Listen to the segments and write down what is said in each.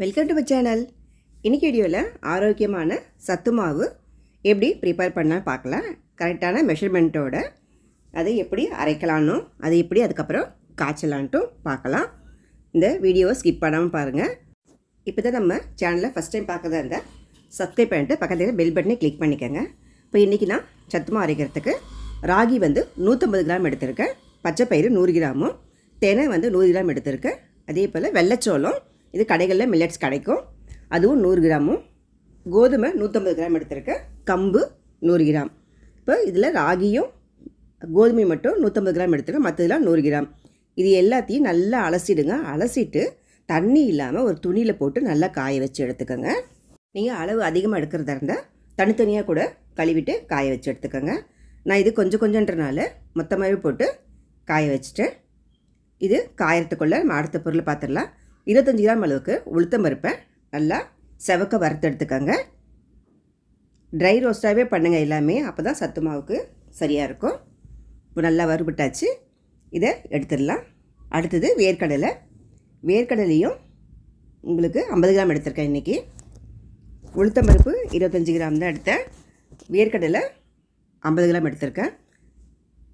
Welcome to my channel. இன்றைக்கி வீடியோவில் ஆரோக்கியமான சத்து மாவு எப்படி ப்ரிப்பேர் பண்ணால் பார்க்கலாம். கரெக்டான மெஷர்மெண்ட்டோட அதை எப்படி அரைக்கலான்னு அதை எப்படி அதுக்கப்புறம் காய்ச்சலான்ட்டும் பார்க்கலாம். இந்த வீடியோவை ஸ்கிப் பண்ணாமல் பாருங்கள். இப்போ தான் நம்ம சேனலில் ஃபஸ்ட் டைம் பார்க்கறதா இருந்தால் சப்ஸ்கிரைப் பண்ணிட்டு பக்கத்தில் பெல் பட்டனை கிளிக் பண்ணிக்கோங்க. இப்போ இன்றைக்கி நான் சத்து மாவு அரைக்கிறதுக்கு ராகி 150 கிராம் எடுத்திருக்கேன், பச்சை பயிறு 100 கிராமும், தெனை 100 கிராம் எடுத்திருக்கேன். அதே போல் வெள்ளைச்சோளம், இது கடைகளில் மில்லட்ஸ் கிடைக்கும், அதுவும் 100 கிராமும், கோதுமை 150 கிராம் எடுத்திருக்கேன், கம்பு 100 கிராம். இப்போ இதில் ராகியும் கோதுமை மட்டும் 150 கிராம் எடுத்துருக்கேன், மற்றதெல்லாம் 100 கிராம். இது எல்லாத்தையும் நல்லா அலசிடுங்க. அலசிட்டு தண்ணி இல்லாமல் ஒரு துணியில் போட்டு நல்லா காய வச்சு எடுத்துக்கோங்க. நீங்கள் அளவு அதிகமாக எடுக்கிறதா இருந்தால் தனித்தனியாக கூட கழுவிட்டு காய வச்சு எடுத்துக்கோங்க. நான் இது கொஞ்சன்றனால மொத்தமாகவே போட்டு காய வச்சுட்டேன். இது காயறதுக்குள்ளே நம்ம அடுத்த பொருள் பார்த்துடலாம். 25 கிராம் அளவுக்கு உளுத்தம் பருப்பை நல்லா செவக்க வறுத்து எடுத்துக்கோங்க. ட்ரை ரோஸ்ட்டாகவே பண்ணுங்கள் எல்லாமே, அப்போ தான் சத்து மாவுக்கு சரியாக இருக்கும். இப்போ நல்லா வறுபட்டாச்சு, இதை எடுத்துடலாம். அடுத்தது வேர்க்கடலையும் உங்களுக்கு 50 கிராம் எடுத்திருக்கேன். இன்றைக்கி உளுத்தம் பருப்பு 25 கிராம் தான் எடுத்தேன், வேர்க்கடலை 50 கிராம் எடுத்திருக்கேன்.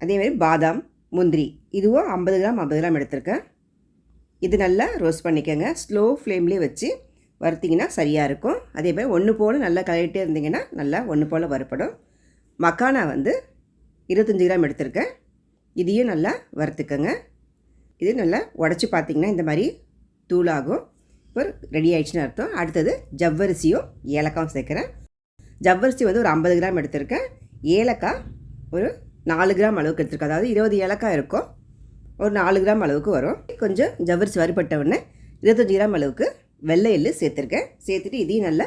அதேமாதிரி பாதாம், முந்திரி இதுவும் 50 கிராம் எடுத்திருக்கேன். இது நல்லா ரோஸ்ட் பண்ணிக்கோங்க. ஸ்லோ ஃப்ளேம்லேயே வச்சு வறுத்திங்கன்னா சரியாக இருக்கும். அதே மாதிரி ஒன்று போல் நல்லா கலரிட்டே இருந்தீங்கன்னா நல்லா ஒன்று போல் வறுப்படும். மக்கானா 25 கிராம் எடுத்திருக்கேன், இதையும் நல்லா வறுத்துக்கோங்க. இது நல்லா உடச்சி பார்த்திங்கன்னா இந்த மாதிரி தூளாகும். இப்போ ரெடி ஆகிடுச்சுன்னு அர்த்தம். அடுத்தது ஜவ்வரிசியும் ஏலக்காயும் சேர்க்குறேன். ஜவ்வரிசி ஒரு 50 கிராம் எடுத்திருக்கேன், ஏலக்காய் ஒரு 4 கிராம் அளவுக்கு எடுத்திருக்கேன். அதாவது 20 ஏலக்காய் இருக்கும், ஒரு 4 கிராம் அளவுக்கு வரும். கொஞ்சம் ஜவ்வரிசி வறுபட்ட உடனே 25 கிராம் அளவுக்கு வெள்ளை எள்ளு சேர்த்துருக்கேன். சேர்த்துட்டு இதையும் நல்லா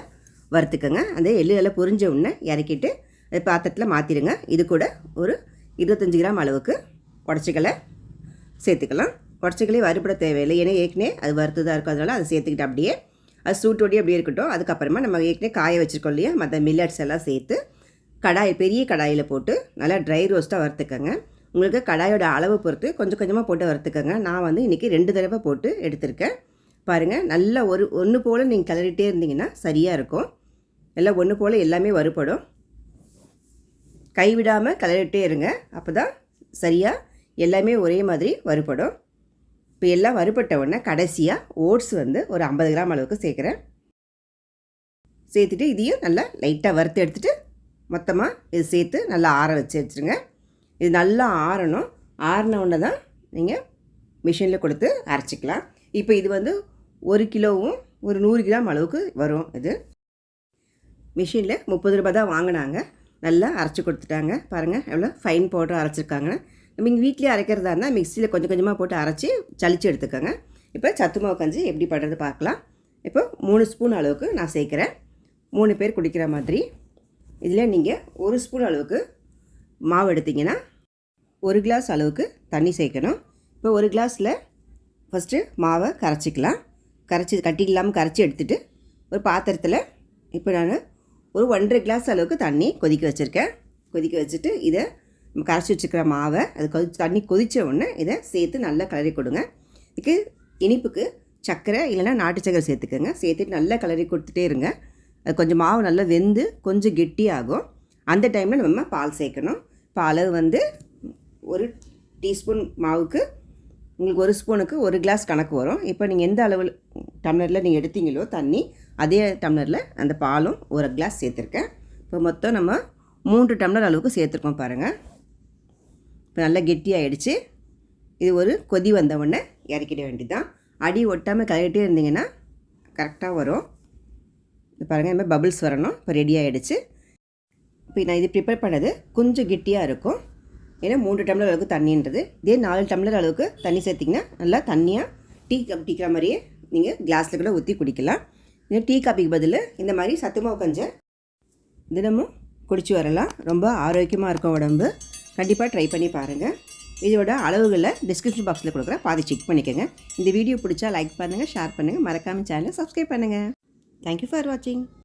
வறுத்துக்கோங்க. அந்த எள்ளு நல்லா பொரிஞ்ச உடனே இறக்கிட்டு அது பாத்திரத்தில் மாற்றிடுங்க. இது கூட ஒரு 25 கிராம் அளவுக்கு உடச்சிக்கலை சேர்த்துக்கலாம். உடச்சிக்கலே வறுபட தேவையில்லை, ஏன்னா ஏற்கனவே அது வறுத்து தான் இருக்கும். அதனால் அதை சேர்த்துக்கிட்டு அப்படியே அது சூட்டோடையே அப்படியே இருக்கட்டும். அதுக்கப்புறமா நம்ம ஏற்கனவே காய வச்சுருக்கோம் இல்லையா, மற்ற மில்லட்ஸ் எல்லாம் சேர்த்து பெரிய கடாயில் போட்டு நல்லா ட்ரை ரோஸ்ட்டாக வறுத்துக்கோங்க. உங்களுக்கு கடாயோட அளவு பொறுத்து கொஞ்சம் கொஞ்சமாக போட்டு வறுத்துக்கோங்க. நான் இன்றைக்கி 2 தடவை போட்டு எடுத்திருக்கேன். பாருங்கள், நல்லா ஒன்று போல் நீங்கள் கிளறிட்டே இருந்தீங்கன்னா சரியாக இருக்கும். எல்லாம் ஒன்று போல் எல்லாமே வறுபடும். கைவிடாமல் கிளறிட்டே இருங்க, அப்போ தான் சரியாக எல்லாமே ஒரே மாதிரி வறுபடும். இப்போ எல்லாம் வறுபட்ட உடனே கடைசியாக ஓட்ஸ் ஒரு 50 கிராம் அளவுக்கு சேர்க்குறேன். சேர்த்துட்டு இதையும் நல்லா லைட்டாக வறுத்து எடுத்துகிட்டு மொத்தமாக இது சேர்த்து நல்லா ஆற வச்சுருங்க. இது நல்லா ஆறணும். ஆறின உடனே தான் நீங்கள் மிஷினில் கொடுத்து அரைச்சிக்கலாம். இப்போ இது 1 கிலோவும் ஒரு 100 கிராம் அளவுக்கு வரும். இது மிஷினில் 30 ரூபாய் தான் வாங்கினாங்க. நல்லா அரைச்சி கொடுத்துட்டாங்க. பாருங்கள் எவ்வளோ ஃபைன் பவுடர் அரைச்சிருக்காங்க. நம்ம இங்கே வீட்லேயே அரைக்கிறதா இருந்தால் மிக்சியில் கொஞ்சம் கொஞ்சமாக போட்டு அரைச்சி சளிச்சு எடுத்துக்கோங்க. இப்போ சத்து மாவு கஞ்சி எப்படி பண்ணுறது பார்க்கலாம். இப்போ 3 ஸ்பூன் அளவுக்கு நான் சேர்க்குறேன், 3 பேர் குடிக்கிற மாதிரி. இதில் நீங்கள் 1 ஸ்பூன் அளவுக்கு மாவு எடுத்திங்கன்னா 1 கிளாஸ் அளவுக்கு தண்ணி சேர்க்கணும். இப்போ 1 கிளாஸில் ஃபஸ்ட்டு மாவை கரைச்சிக்கலாம். கட்டி இல்லாமல் கரைச்சி எடுத்துகிட்டு ஒரு பாத்திரத்தில் இப்போ நான் ஒரு 1.5 கிளாஸ் அளவுக்கு தண்ணி கொதிக்க வச்சுருக்கேன். கொதிக்க வச்சுட்டு இதை கரைச்சி வச்சுக்கிற மாவை அது தண்ணி கொதித்த உடனே இதை சேர்த்து நல்லா கிளறி கொடுங்க. இதுக்கு இனிப்புக்கு சர்க்கரை இல்லைன்னா நாட்டு சர்க்கரை சேர்த்துக்கோங்க. சேர்த்துட்டு நல்லா கிளறி கொடுத்துட்டே இருங்க. அது கொஞ்சம் மாவு நல்லா வெந்து கொஞ்சம் கெட்டியாகும். அந்த டைமில் நம்ம பால் சேர்க்கணும். பால் 1 டீஸ்பூன் மாவுக்கு உங்களுக்கு 1 ஸ்பூனுக்கு 1 கிளாஸ் கணக்கு வரும். இப்போ நீங்கள் எந்த அளவில் டம்ளரில் நீங்கள் எடுத்தீங்களோ தண்ணி, அதே டம்ளரில் அந்த பாலும் 1 கிளாஸ் சேர்த்துருக்கேன். இப்போ மொத்தம் நம்ம 3 டம்ளர் அளவுக்கு சேர்த்துருக்கோம். பாருங்கள், இப்போ நல்லா கெட்டியாகிடுச்சு. இது ஒரு கொதி வந்த உடனே இறக்கிட வேண்டியதுதான். அடி ஒட்டாமல் கலக்கிட்டே இருந்தீங்கன்னா கரெக்டாக வரும். பாருங்கள், இந்த மாதிரி பபிள்ஸ் வரணும். இப்போ ரெடி ஆகிடுச்சு. இப்போ நான் இது ப்ரிப்பேர் பண்ணது கொஞ்சம் கெட்டியாக இருக்கும், ஏன்னா 3 டம்ளர் அளவுக்கு தண்ணின்றது. இதே 4 டம்ளர் அளவுக்கு தண்ணி சேர்த்திங்கன்னா நல்லா தண்ணியாக டீ குடிக்கிற மாதிரியே நீங்கள் கிளாஸில் கூட ஊற்றி குடிக்கலாம். இந்த டீ காப்பிக்கு பதில் இந்த மாதிரி சத்து மாவு கஞ்சை தினமும் குடிச்சு வரலாம். ரொம்ப ஆரோக்கியமாக இருக்கும் உடம்பு. கண்டிப்பாக ட்ரை பண்ணி பாருங்கள். இதோட அளவுகளை டிஸ்கிரிப்ஷன் பாக்ஸில் கொடுக்குறேன், பாதி செக் பண்ணிக்கோங்க. இந்த வீடியோ பிடிச்சா லைக் பண்ணுங்கள், ஷேர் பண்ணுங்கள், மறக்காமல் சேனலை சப்ஸ்கிரைப் பண்ணுங்கள். தேங்க்யூ ஃபார் வாட்சிங்.